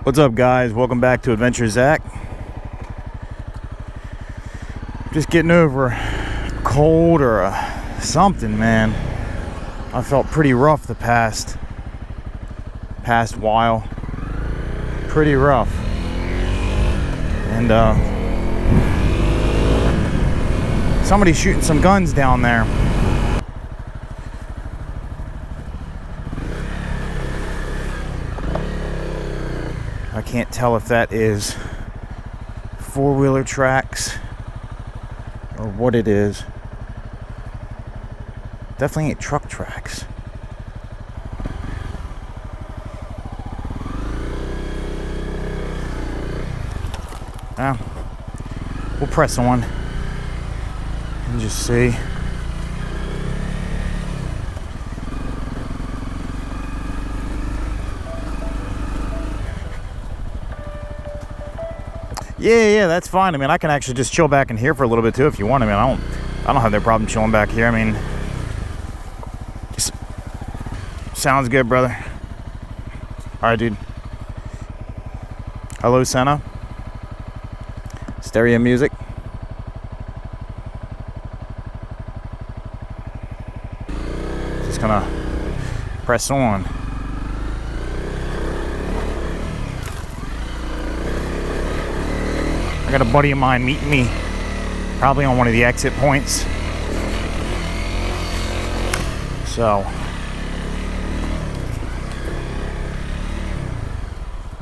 What's up, guys? Welcome back to Adventure Zach. Just getting over a cold or something, man. I felt pretty rough the past while. Pretty rough. And somebody's shooting some guns down there. I can't tell if that is four-wheeler tracks or what it is. Definitely ain't truck tracks. Now, we'll press on and just see. Yeah, that's fine. I mean, I can actually just chill back in here for a little bit too if you want. I mean, I don't have no problem chilling back here. I mean, just sounds good, brother. All right, dude. Hello, Senna. Stereo music. Just gonna press on. I got a buddy of mine meeting me probably on one of the exit points. So,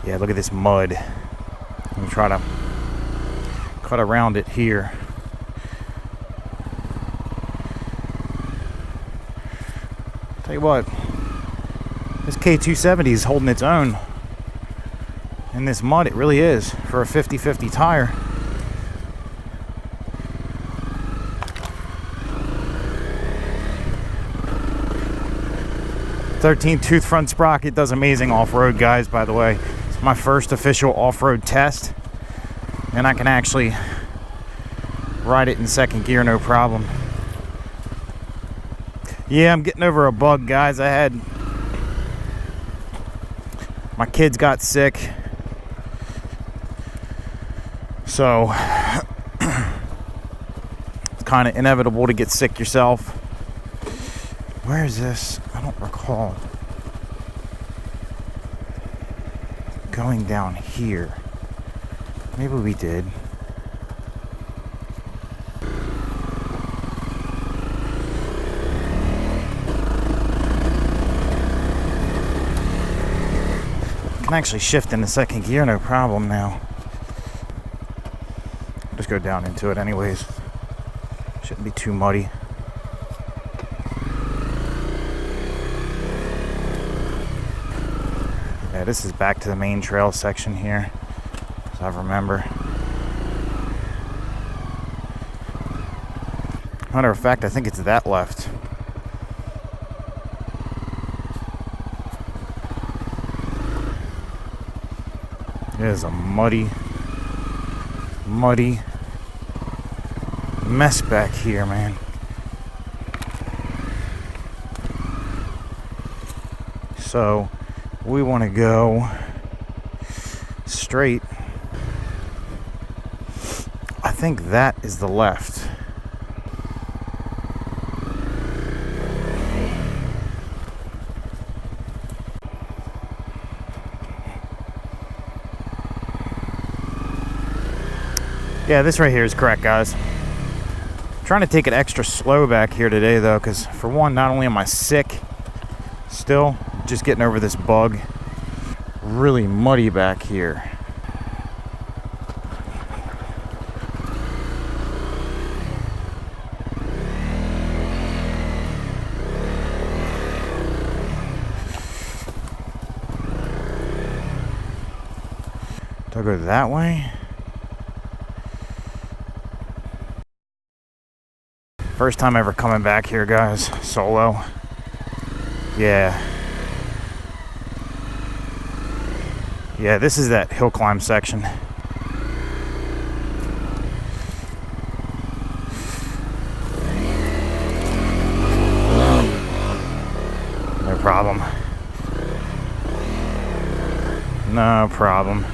yeah, look at this mud. Let me try to cut around it here. Tell you what, this K270 is holding its own in this mud. It really is for a 50/50 tire. .13 tooth front sprocket does amazing off-road, guys. By the way, it's my first official off-road test, and I can actually ride it in second gear no problem. Yeah, I'm getting over a bug, guys. My kids got sick. So, it's kind of inevitable to get sick yourself. Where is this? I don't recall. Going down here. Maybe we did. Can actually shift into second gear, no problem now. Just go down into it anyways. Shouldn't be too muddy. Yeah, this is back to the main trail section here, as I remember. Matter of fact, I think it's that left. It is a muddy mess back here, man. So we want to go straight. I think that is the left. Yeah, this right here is correct, guys. I'm trying to take it extra slow back here today, though, because for one, not only am I sick, still just getting over this bug. Really muddy back here. Do I go that way? First time ever coming back here, guys, solo. Yeah. Yeah, this is that hill climb section. No problem. No problem.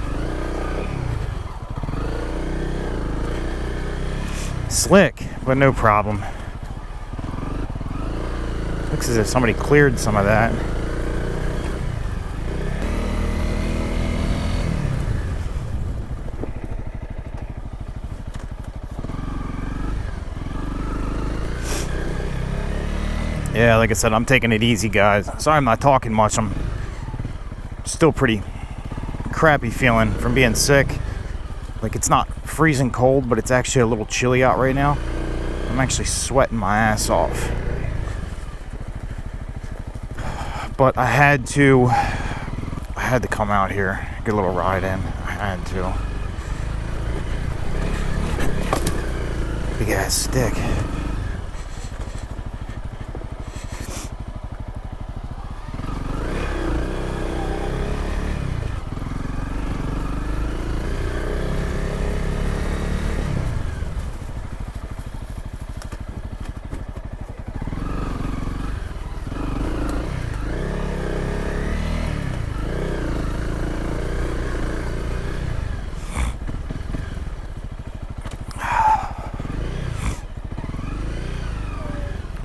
Slick, but no problem. Looks as if somebody cleared some of that. Yeah, like I said, I'm taking it easy, guys. Sorry I'm not talking much. I'm still pretty crappy feeling from being sick. Like, it's not freezing cold, but it's actually a little chilly out right now. I'm actually sweating my ass off. But I had to come out here, get a little ride in. I had to. Big ass stick.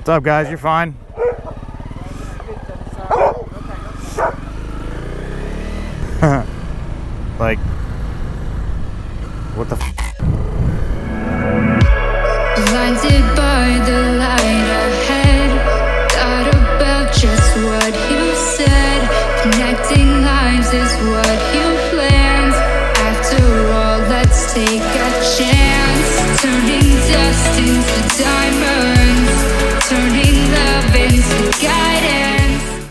What's up, guys? You're fine? Like, what the Blinded by the light ahead, thought about just what you said. Connecting lives is what you planned. After all, let's take a chance. Turning dust into diamonds.